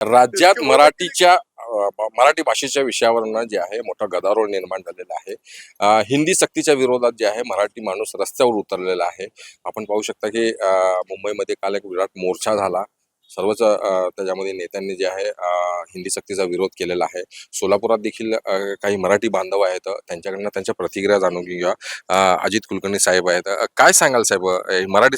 राज्यात मराठी भाषेच्या विषयावरनं जे आहे मोठा गदारोळ निर्माण झालेला आहे. हिंदी सक्तीच्या विरोधात जे आहे मराठी माणूस रस्त्यावर उतरलेला आहे. आपण पाहू शकता की मुंबईमध्ये काल एक विराट मोर्चा झाला. सर्वच त्याच्यामध्ये नेत्यांनी जे आहे हिंदी सक्तीचा विरोध केलेला आहे. सोलापुरात देखील काही मराठी बांधव आहेत, त्यांच्याकडनं त्यांच्या प्रतिक्रिया जाणून घेऊया. अजित कुलकर्णी साहेब आहेत. काय सांगाल साहेब, मराठी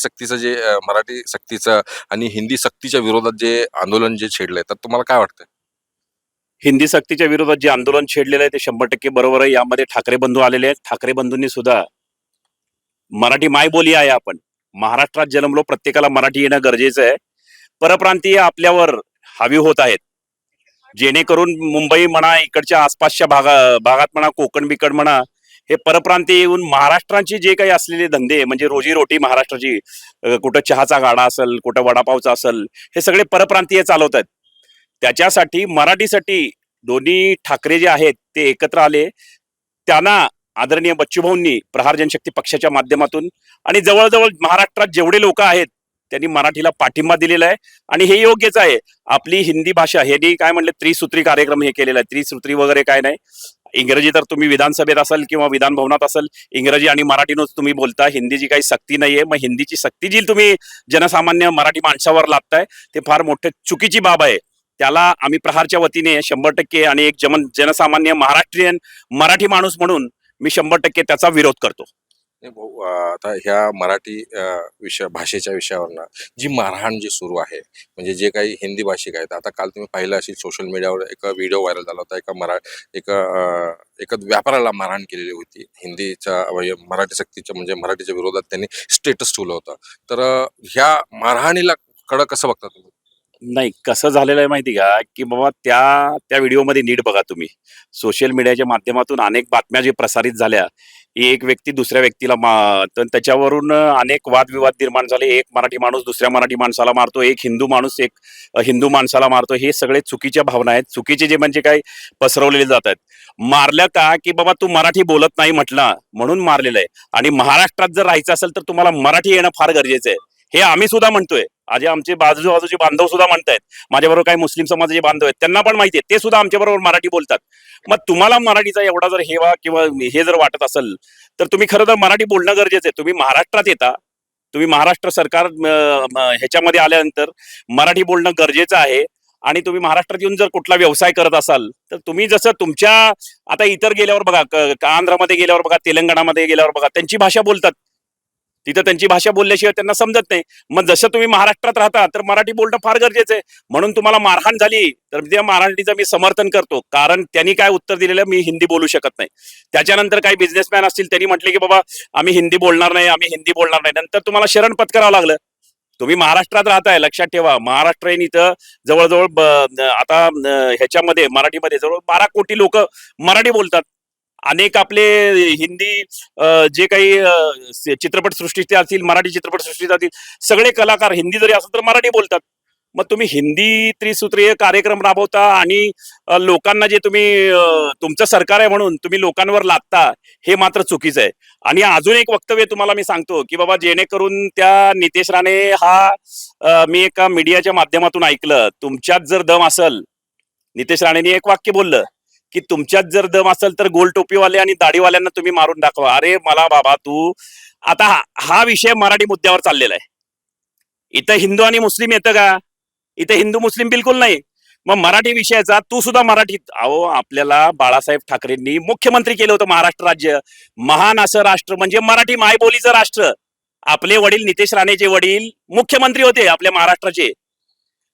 सक्तीचं आणि हिंदी सक्तीच्या विरोधात जे आंदोलन जे छेडलंय, तर तुम्हाला काय वाटतं? हिंदी सक्तीच्या विरोधात जे आंदोलन छेडलेलं आहे ते 100% बरोबर आहे. यामध्ये ठाकरे बंधू आलेले आहेत. ठाकरे बंधूंनी सुद्धा मराठी मायबोली आहे. आपण महाराष्ट्रात जन्मलो, प्रत्येकाला मराठी येणं गरजेचं आहे. परप्रांतीय आपल्यावर हावी होत आहेत, जेणेकरून मुंबई म्हणा, इकडच्या आसपासच्या भागात म्हणा, कोकण बिकड म्हणा, हे परप्रांतीय येऊन महाराष्ट्राची जे काही असलेले धंदे म्हणजे रोजीरोटी महाराष्ट्राची, कुठं चहाचा गाडा असेल, कुठं वडापावचा असेल, हे सगळे परप्रांतीय चालवत आहेत. त्याच्यासाठी मराठीसाठी दोन्ही ठाकरे जे आहेत ते एकत्र आले. त्यांना आदरणीय बच्चूभाऊंनी प्रहार जनशक्ती पक्षाच्या माध्यमातून आणि जवळजवळ महाराष्ट्रात जेवढे लोक आहेत त्यांनी मराठीला पाठिंबा दिलेला आहे. आणि हे योग्यच आहे. आपली हिंदी भाषा, हे काय म्हणले, त्रिसूत्री कार्यक्रम हे केलेला आहे. त्रिसूत्री वगैरे काय नाही. इंग्रजी तर तुम्ही विधानसभेत असाल किंवा विधान भवनात असाल, इंग्रजी आणि मराठीनंच तुम्ही बोलता. हिंदीची काही सक्ती नाहीये. मग हिंदीची सक्ती जी तुम्ही जनसामान्य मराठी माणसावर लादताय ते फार मोठे चुकीची बाब आहे. त्याला आम्ही प्रहारच्या वतीने 100% आणि एक जनसामान्य महाराष्ट्रीयन मराठी माणूस म्हणून मी 100% त्याचा विरोध करतो. नाही भाऊ, आता ह्या मराठी भाषेच्या विषयावरनं जी मारहाण जी सुरू आहे, म्हणजे जे काही हिंदी भाषिक आहेत, आता काल तुम्ही पाहिलं असेल सोशल मीडियावर एक व्हिडिओ व्हायरल झाला होता. एका व्यापाऱ्याला मारहाण केलेली होती. म्हणजे मराठी सक्तीच्या, म्हणजे मराठीच्या विरोधात त्यांनी स्टेटस ठेवलं होतं. तर ह्या मारहाणीला कडं कसं बघता तुम्ही? नाही, कसं झालेलं आहे माहिती का, की बाबा त्या व्हिडिओमध्ये नीट बघा तुम्ही. सोशल मीडियाच्या माध्यमातून अनेक बातम्या जे प्रसारित झाल्या, एक व्यक्ती दुसऱ्या व्यक्तीला तर त्याच्यावरून अनेक वादविवाद निर्माण झाले. एक मराठी माणूस दुसऱ्या मराठी माणसाला मारतो, एक हिंदू माणूस एक हिंदू माणसाला मारतो. हे सगळे चुकीच्या भावना आहेत, चुकीचे जे म्हणजे काय पसरवलेले जात आहेत. मारलं का, की बाबा तू मराठी बोलत नाही म्हटलं म्हणून मारलेलं आहे. आणि महाराष्ट्रात जर राहायचं असेल तर तुम्हाला मराठी येणं फार गरजेचं आहे. हे आम्ही सुद्धा म्हणतोय. आज आमचे बाजूचे बांधव सुद्धा म्हणतायत. माझ्याबरोबर काही मुस्लिम समाजाचे बांधव आहेत, त्यांना पण माहिती आहे, ते सुद्धा आमच्याबरोबर मराठी बोलतात. मग तुम्हाला मराठीचा एवढा जर हेवा किंवा हे जर वाटत असेल तर तुम्ही खरं तर मराठी बोलणं गरजेचं आहे. तुम्ही महाराष्ट्रात येता, तुम्ही महाराष्ट्र सरकार ह्याच्यामध्ये आल्यानंतर मराठी बोलणं गरजेचं आहे. आणि तुम्ही महाराष्ट्रात येऊन जर कुठला व्यवसाय करत असाल तर तुम्ही जसं तुमच्या, आता इतर गेल्यावर बघा, आंध्रमध्ये गेल्यावर बघा, तेलंगणामध्ये गेल्यावर बघा, त्यांची भाषा बोलतात. तिथं त्यांची भाषा बोलल्याशिवाय त्यांना समजत नाही. मग जसं तुम्ही महाराष्ट्रात राहता तर मराठी बोलणं फार गरजेचं आहे. म्हणून तुम्हाला मारहाण झाली तर त्या मराठीचं मी समर्थन करतो. कारण त्यांनी काय उत्तर दिलेलं, मी हिंदी बोलू शकत नाही. त्याच्यानंतर काही बिझनेसमॅन असतील, त्यांनी म्हटले की बाबा आम्ही हिंदी बोलणार नाही, आम्ही हिंदी बोलणार नाही. नंतर तुम्हाला शरण पत्करावं लागलं. तुम्ही महाराष्ट्रात राहताय, लक्षात ठेवा. महाराष्ट्र इथं जवळजवळ आता ह्याच्यामध्ये मराठीमध्ये जवळ 12 कोटी लोक मराठी बोलतात. अनेक आपले हिंदी जे काही चित्रपट सृष्टीचे असतील, मराठी चित्रपट सृष्टीचे असतील, सगळे कलाकार हिंदी जरी असेल तर मराठी बोलतात. मग तुम्ही हिंदी त्रिसूत्रीय कार्यक्रम राबवता आणि लोकांना जे तुम्ही तुमचं सरकार आहे म्हणून तुम्ही लोकांवर लादता, हे मात्र चुकीचं आहे. आणि अजून एक वक्तव्य तुम्हाला मी सांगतो की बाबा, जेणेकरून त्या नितेश राणे मी एका मीडियाच्या माध्यमातून ऐकलं, तुमच्यात जर दम असेल, नितेश राणेंनी एक वाक्य बोललं की तुमच्यात जर दम असेल तर गोल टोपीवाले आणि दाढीवाल्यांना तुम्ही मारून दाखवा. अरे मला बाबा, तू आता हा विषय मराठी मुद्द्यावर चाललेला आहे. इथं हिंदू आणि मुस्लिम येतं का? इथे हिंदू मुस्लिम बिलकुल नाही. मग मराठी विषयाचा तू सुद्धा मराठीत, अहो आपल्याला बाळासाहेब ठाकरेंनी मुख्यमंत्री केलं होतं महाराष्ट्र राज्य. महान असं राष्ट्र म्हणजे मराठी मायबोलीचं राष्ट्र. आपले वडील नितेश राणेचे वडील मुख्यमंत्री होते आपल्या महाराष्ट्राचे.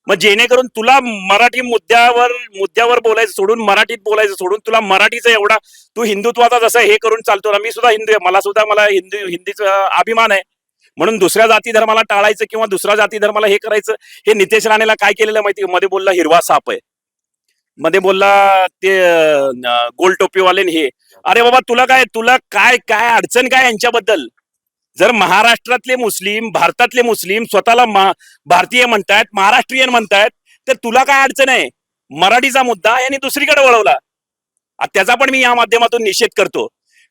मग जेणेकरून तुला मराठी मुद्द्यावर बोलायचं सोडून, मराठीत बोलायचं सोडून, तुला मराठीचा एवढा, तू हिंदुत्वाचा जसं हे करून चालतो ना, मी सुद्धा हिंदू आहे, मला हिंदीचा अभिमान आहे. म्हणून दुसऱ्या जाती धर्माला टाळायचं किंवा दुसऱ्या जाती धर्माला हे करायचं, हे नितेश राणेला काय केलेलं माहिती? मध्ये बोलला हिरवा साप आहे, मध्ये बोलला ते गोल टोपीवाले हे. अरे बाबा, तुला काय काय अडचण काय यांच्याबद्दल? जर महाराष्ट्रातले मुस्लिम, भारतातले मुस्लिम स्वतःला भारतीय म्हणतायत, महाराष्ट्रीयन म्हणतायत, तर तुला काय अडचण आहे? मराठीचा मुद्दा यांनी दुसरीकडे वळवला. त्याचा पण मी या माध्यमातून निषेध करतो.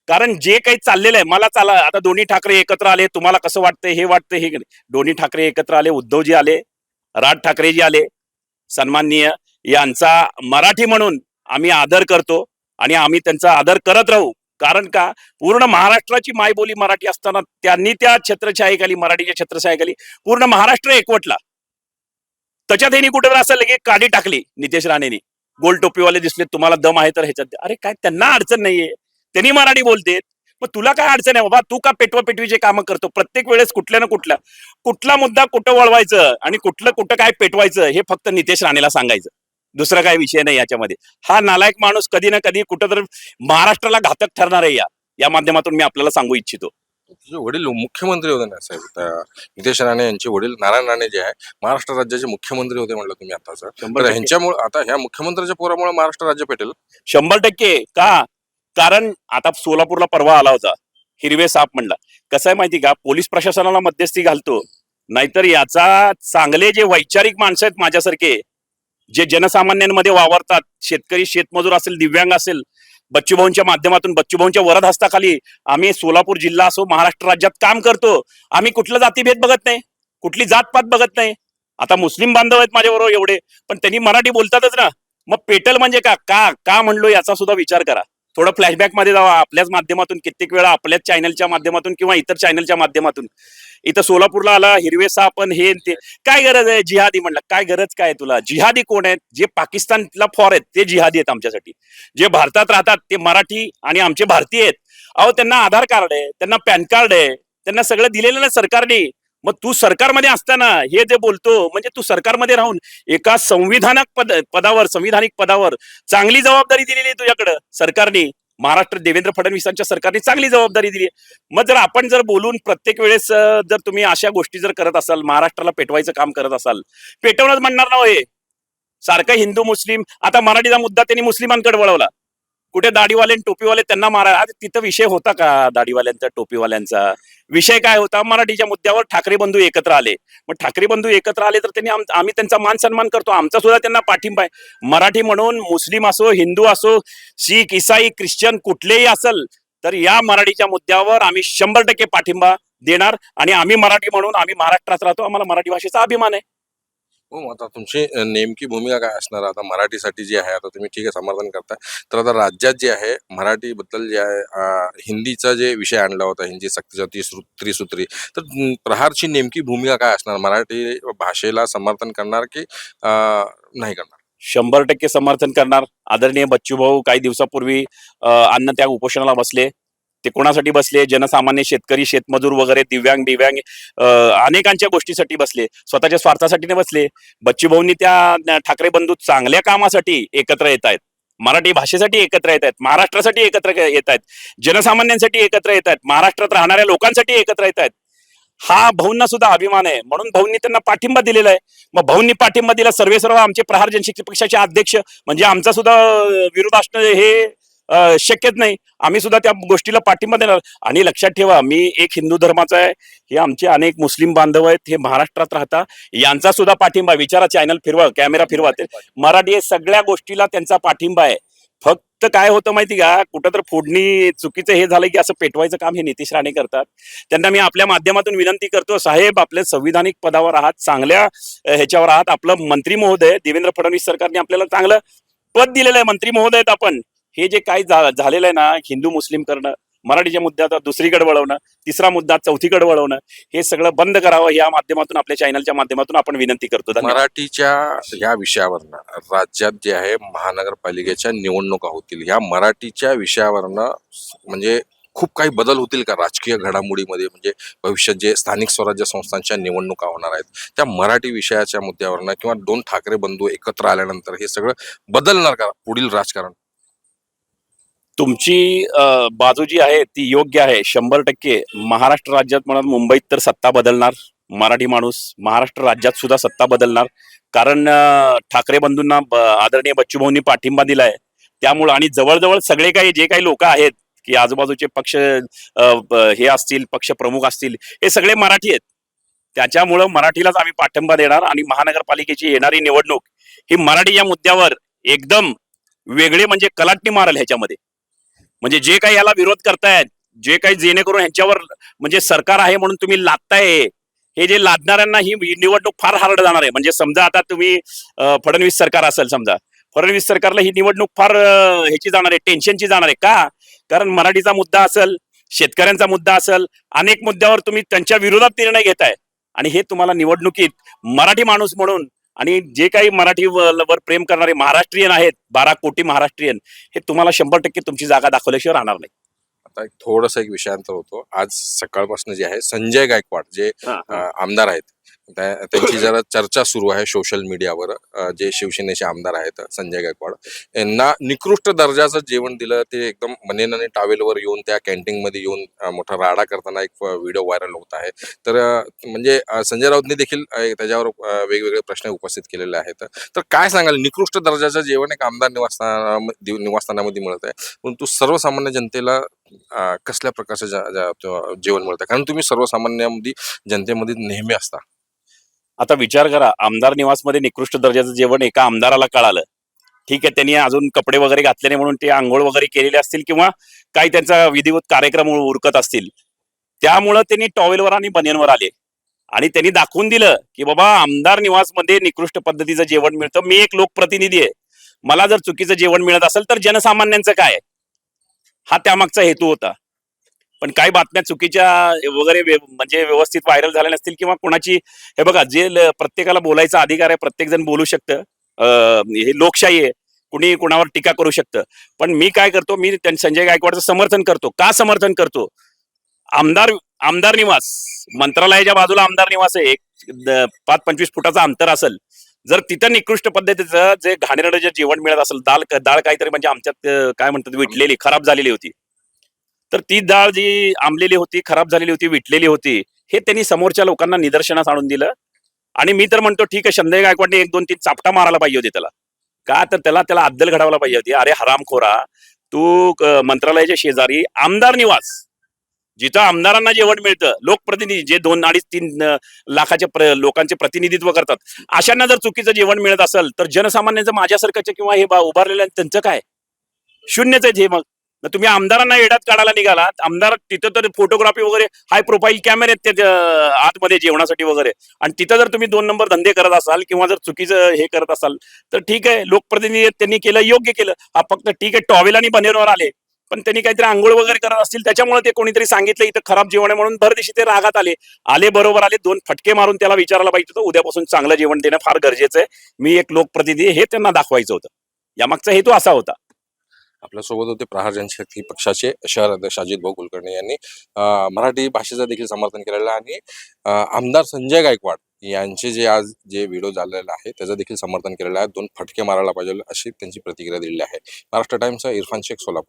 कारण जे काही चाललेलं आहे, आता दोन्ही ठाकरे एकत्र आले, तुम्हाला कसं वाटतंय? हे वाटतं हे दोन्ही ठाकरे एकत्र आले, उद्धवजी आले, राज ठाकरेजी आले, सन्माननीय, यांचा मराठी म्हणून आम्ही आदर करतो आणि आम्ही त्यांचा आदर करत राहू. कारण का, पूर्ण महाराष्ट्राची मायबोली मराठी असताना त्यांनी त्या छत्रछायेखाली, मराठीच्या छत्रछायेखाली पूर्ण महाराष्ट्र एकवटला. त्याच्यात यांनी कुठेतरी असं लगे काडी टाकली नितेश राणेंनी. गोल टोपीवाले दिसले, तुम्हाला दम आहे तर ह्याच्यात द्या. अरे काय, त्यांना अडचण नाहीये, त्यांनी मराठी बोलतेत, मग तुला काय अडचण आहे बाबा? तू का पेटवा पेटवीचे कामं करतो? प्रत्येक वेळेस कुठल्या ना कुठला मुद्दा कुठं वळवायचं आणि कुठलं कुठं काय पेटवायचं हे फक्त नितेश राणेला सांगायचं. दुसरा काय विषय नाही याच्यामध्ये. हा नालायक माणूस कधी ना कधी कुठं महाराष्ट्राला घातक ठरणार आहे. या माध्यमातून मी आपल्याला सांगू इच्छितो. तुझे वडील मुख्यमंत्री होते ना साहेब, नितेश राणे यांचे वडील नारायण राणे जे आहे महाराष्ट्र राज्याचे मुख्यमंत्री होते म्हणलं तुम्ही आताच. 100% तर ह्यांच्यामुळे आता ह्या मुख्यमंत्र्याच्या पोरामुळे महाराष्ट्र राज्य पेटेल. 100% का? कारण आता सोलापूरला परवा आला होता, हिरवे साप म्हणला. कसं आहे माहिती का, पोलीस प्रशासनाला मध्यस्थी घालतो, नाहीतर याचा चांगले जे वैचारिक माणसं आहेत माझ्यासारखे, जे जनसामान्यांमध्ये वावरतात, शेतकरी शेतमजूर असेल, दिव्यांग असेल, बच्चूभाऊंच्या माध्यमातून, बच्चूभाऊंच्या वरद हस्ताखाली आम्ही सोलापूर जिल्हा असो, महाराष्ट्र राज्यात काम करतो. आम्ही कुठला जातीभेद बघत नाही, कुठली जातपात बघत नाही. आता मुस्लिम बांधव आहेत माझ्याबरोबर एवढे, पण त्यांनी मराठी बोलतातच ना. मग पेटल म्हणजे का का का म्हणलो याचा सुद्धा विचार करा. थोडं फ्लॅशबॅक मध्ये जावा. आपल्याच माध्यमातून कित्येक वेळा, आपल्याच चॅनलच्या माध्यमातून किंवा इतर चॅनलच्या माध्यमातून इथं सोलापूरला आला, हिरवे साप हे ते. काय गरज आहे जिहादी म्हणलं? काय गरज काय तुला? जिहादी कोण आहेत? जे पाकिस्तानला फॉर आहेत ते जिहादी आहेत आमच्यासाठी. जे भारतात राहतात ते मराठी आणि आमचे भारतीय आहेत. अहो, त्यांना आधार कार्ड आहे, त्यांना पॅन कार्ड आहे, त्यांना सगळं दिलेलं ना सरकारने. मग तू सरकारमध्ये असताना हे जे बोलतो, म्हणजे तू सरकारमध्ये राहून एका संविधानिक पदावर चांगली जबाबदारी दिलेली आहे तुझ्याकडं सरकारने. महाराष्ट्र देवेंद्र फडणवीसांच्या सरकारने चांगली जबाबदारी दिली आहे. मग जर आपण जर बोलून प्रत्येक वेळेस जर तुम्ही अशा गोष्टी जर करत असाल, महाराष्ट्राला पेटवायचं काम करत असाल, पेटवणंच म्हणणार ना होय. सारखं हिंदू मुस्लिम, आता मराठीचा मुद्दा त्यांनी मुस्लिमांकडे वळवला. कुठे दाढीवाले आणि टोपीवाले त्यांना मारा. आज तिथं विषय होता का दाढीवाल्यांचा, टोपीवाल्यांचा? विषय काय होता? मराठीच्या मुद्द्यावर ठाकरे बंधू एकत्र आले. मग ठाकरे बंधू एकत्र आले तर त्यांनी आम्ही त्यांचा मान सन्मान करतो. आमचा सुद्धा त्यांना पाठिंबा आहे. मराठी म्हणून मुस्लिम असो, हिंदू असो, शीख, ईसाई, ख्रिश्चन कुठलेही असेल तर या मराठीच्या मुद्द्यावर आम्ही 100% पाठिंबा देणार. आणि आम्ही मराठी म्हणून आम्ही महाराष्ट्रात राहतो, आम्हाला मराठी भाषेचा अभिमान आहे. हो, मग आता तुमची नेमकी भूमिका काय असणार आता मराठीसाठी जी आहे? आता तुम्ही ठीक आहे समर्थन करताय, तर आता राज्यात जे आहे मराठी बद्दल जे आहे हिंदीचा जे विषय आणला होता, हिंदी सक्तीच्या त्रिसूत्री, तर प्रहारची नेमकी भूमिका काय असणार? मराठी भाषेला समर्थन करणार की नाही करणार? 100% समर्थन करणार. आदरणीय बच्चूभाऊ काही दिवसापूर्वी अन्नत्याग उपोषणाला बसले. ते कोणासाठी बसले? जनसामान्य, शेतकरी, शेतमजूर वगैरे, दिव्यांग अनेकांच्या गोष्टीसाठी बसले. स्वतःच्या स्वार्थासाठी नाही बसले. बच्चूभाऊंनी त्या ठाकरे बंधू चांगल्या कामासाठी एकत्र येत आहेत, मराठी भाषेसाठी एकत्र येत आहेत, महाराष्ट्रासाठी एकत्र येत आहेत, जनसामान्यांसाठी एकत्र येत आहेत, महाराष्ट्रात राहणाऱ्या लोकांसाठी एकत्र येत आहेत. हा भाऊंना सुद्धा अभिमान आहे, म्हणून भाऊंनी त्यांना पाठिंबा दिलेला आहे. मग भाऊंनी पाठिंबा दिला, सर्व आमचे प्रहार जनशक्ती पक्षाचे अध्यक्ष, म्हणजे आमचा सुद्धा विरोध असणं हे शक्यच नाही. आम्ही सुद्धा त्या गोष्टीला पाठिंबा देणार. आणि लक्षात ठेवा, मी एक हिंदू धर्माचा आहे, हे आमचे अनेक मुस्लिम बांधव आहेत, हे महाराष्ट्रात राहतात, यांचा सुद्धा पाठिंबा. विचारा, चॅनल फिरवा, कॅमेरा फिरवा, मराठी सगळ्या गोष्टीला त्यांचा पाठिंबा आहे. फक्त काय होतं माहिती का, कुठं तर फोडणी चुकीचं हे झालं की असं पेटवायचं काम हे नितेश राणे करतात. त्यांना मी आपल्या माध्यमातून विनंती करतो, साहेब आपल्या संविधानिक पदावर आहात, चांगल्या ह्याच्यावर आहात. आपलं मंत्री महोदय देवेंद्र फडणवीस सरकारने आपल्याला चांगलं पद दिलेलं आहे, मंत्री महोदय. आपण हे जे काही झालेलं आहे ना, हिंदू मुस्लिम करणं, मराठीच्या मुद्द्यात दुसरीकडे वळवणं, तिसरा मुद्दा चौथीकडे वळवणं, हे सगळं बंद करावं. या माध्यमातून, आपल्या चॅनलच्या माध्यमातून आपण विनंती करतो. मराठीच्या या विषयावरनं राज्यात जे आहे महानगरपालिकेच्या निवडणुका होतील, ह्या मराठीच्या विषयावरनं म्हणजे खूप काही बदल होतील का राजकीय घडामोडीमध्ये? म्हणजे भविष्यात जे स्थानिक स्वराज्य संस्थांच्या निवडणुका होणार आहेत, त्या मराठी विषयाच्या मुद्द्यावरनं किंवा दोन ठाकरे बंधू एकत्र आल्यानंतर हे सगळं बदलणार का पुढील राजकारण? तुमची बाजू जी आहे ती योग्य आहे 100%. महाराष्ट्र राज्यात म्हणा, मुंबईत तर सत्ता बदलणार मराठी माणूस, महाराष्ट्र राज्यात सुद्धा सत्ता बदलणार. कारण ठाकरे बंधूंना आदरणीय बच्चूभाऊंनी पाठिंबा दिलाय, त्यामुळे. आणि जवळजवळ सगळे काही जे काही लोक आहेत की आजूबाजूचे पक्ष हे असतील, पक्ष प्रमुख असतील, हे सगळे मराठी आहेत. त्याच्यामुळं मराठीलाच आम्ही पाठिंबा देणार. आणि महानगरपालिकेची येणारी निवडणूक ही मराठी या मुद्द्यावर एकदम वेगळे, म्हणजे कलाटणी मारेल ह्याच्यामध्ये. म्हणजे जे काही याला विरोध करतायत, जे काही जेणेकरून ह्यांच्यावर म्हणजे सरकार आहे म्हणून तुम्ही लादताय, हे जे लादणाऱ्यांना ही निवडणूक फार हार्ड जाणार आहे. म्हणजे समजा आता तुम्ही फडणवीस सरकार असेल, समजा फडणवीस सरकारला ही निवडणूक फार ह्याची जाणार आहे, टेन्शनची जाणार आहे. का? कारण मराठीचा मुद्दा असेल, शेतकऱ्यांचा मुद्दा असेल, अनेक मुद्द्यावर तुम्ही त्यांच्या विरोधात निर्णय घेताय आणि हे तुम्हाला निवडणुकीत मराठी माणूस म्हणून आणि जे काही मराठी वर प्रेम करणारे महाराष्ट्रीयन आहेत, 12 कोटी महाराष्ट्रीयन, हे तुम्हाला 100% तुमची जागा दाखवल्याशिवाय राहणार नाही. आता एक विषयांतर होतो. आज सकाळपासून जे आहे संजय गायकवाड जे आमदार आहेत त्यांची जरा चर्चा सुरू आहे सोशल मीडियावर. जे शिवसेनेचे आमदार आहेत संजय गायकवाड यांना निकृष्ट दर्जाचं जेवण दिलं. ते एकदम मनेनाने टावेलवर येऊन त्या कॅन्टीन मध्ये येऊन मोठा राडा करताना एक व्हिडिओ व्हायरल होत आहे. तर म्हणजे संजय राऊतने देखील त्याच्यावर वेगवेगळे प्रश्न उपस्थित केलेले आहेत. तर काय सांगाल, निकृष्ट दर्जाचं जेवण एक आमदार निवासस्थानामध्ये मिळत आहे, परंतु सर्वसामान्य जनतेला कसल्या प्रकारचं जेवण मिळतं? कारण तुम्ही सर्वसामान्य जनतेमध्ये नेहमी असता. आता विचार करा, आमदार निवासमध्ये निकृष्ट दर्जाचं जेवण एका आमदाराला कळालं, ठीक आहे, त्यांनी अजून कपडे वगैरे घातले नाही म्हणून ते आंघोळ वगैरे केलेले असतील किंवा काही त्यांचा विधिवत कार्यक्रम उरकत असतील, त्यामुळं त्यांनी टॉवेलवर आणि बनियनवर आले आणि त्यांनी दाखवून दिलं की बाबा आमदार निवासमध्ये निकृष्ट पद्धतीचं जेवण मिळतं. मी एक लोकप्रतिनिधी आहे, मला जर चुकीचं जेवण मिळत असेल तर जनसामान्यांचं काय, हा त्यामागचा हेतू होता. पण काही बातम्या चुकीच्या वगैरे म्हणजे व्यवस्थित व्हायरल झाल्या नसतील किंवा कोणाची, हे बघा, प्रत्येकाला बोलायचा अधिकार आहे, प्रत्येक जण बोलू शकतं, हे लोकशाही आहे, कुणी कुणावर टीका करू शकतं. पण मी काय करतो, मी संजय गायकवाडचं समर्थन करतो. का समर्थन करतो? आमदार आमदार निवास, मंत्रालयाच्या बाजूला आमदार निवास आहे, एक 5-25 फुटाचं अंतर असेल, जर तिथं निकृष्ट पद्धतीचं जे घाणेरडं जे जेवण मिळत असेल, डाळ काहीतरी म्हणजे आमच्यात काय म्हणतात, विटलेली, खराब झालेली होती, तर ती डाळ जी आंबलेली होती, खराब झालेली होती, विटलेली होती, हे त्यांनी समोरच्या लोकांना निदर्शनास आणून दिलं. आणि मी तर म्हणतो ठीक आहे, संजय गायकवाडने 1-2-3 चापटा मारायला पाहिजे होते त्याला. का? तर त्याला अद्दल घडवायला पाहिजे होती. अरे हरामखोरा, तू मंत्रालयाच्या शेजारी आमदार निवास, जिथं आमदारांना जेवण मिळतं, लोकप्रतिनिधी जे 2-2.5-3 लाखाच्या लोकांचे प्रतिनिधित्व करतात, अशांना जर चुकीचं जेवण मिळत असेल तर जनसामान्यांचं, माझ्यासारख्याचं किंवा हे उभारलेलं त्यांचं काय? शून्यच आहे हे. मग तुम्ही आमदारांना येड्यात काढायला निघालात. आमदार तिथं तर फोटोग्राफी वगैरे, हाय प्रोफाईल कॅमेरे आहेत ते आतमध्ये जेवणासाठी वगैरे, आणि तिथं जर तुम्ही 2 नंबर धंदे करत असाल किंवा जर चुकीचं हे करत असाल तर ठीक आहे, लोकप्रतिनिधी त्यांनी केलं, योग्य केलं. हा फक्त ठीक आहे, टॉवेल आणि बनियनवर आले, पण त्यांनी काहीतरी आंघोळ वगैरे करत असतील, त्याच्यामुळे ते कोणीतरी सांगितलं इथं खराब जेवण आहे म्हणून भरदिशी ते रागात आले बरोबर आले, 2 फटके मारून त्याला विचारायला पाहिजे होतं, उद्यापासून चांगलं जेवण देणं फार गरजेचं आहे, मी एक लोकप्रतिनिधी, हे त्यांना दाखवायचं होतं. यामागचा हेतू असा होता. आपल्यासोबत होते प्रहार जनशक्ती पक्षाचे शहर अध्यक्ष अजित भाऊ कुलकर्णी यांनी मराठी भाषेचं देखील समर्थन केलेलं आहे आणि आमदार संजय गायकवाड यांचे जे व्हिडिओ झालेला आहे त्याचं देखील समर्थन केलेलं आहे. 2 फटके मारायला पाहिजे अशी त्यांची प्रतिक्रिया दिलेली आहे. महाराष्ट्र टाइम्सचा इरफान शेख, सोलापूर.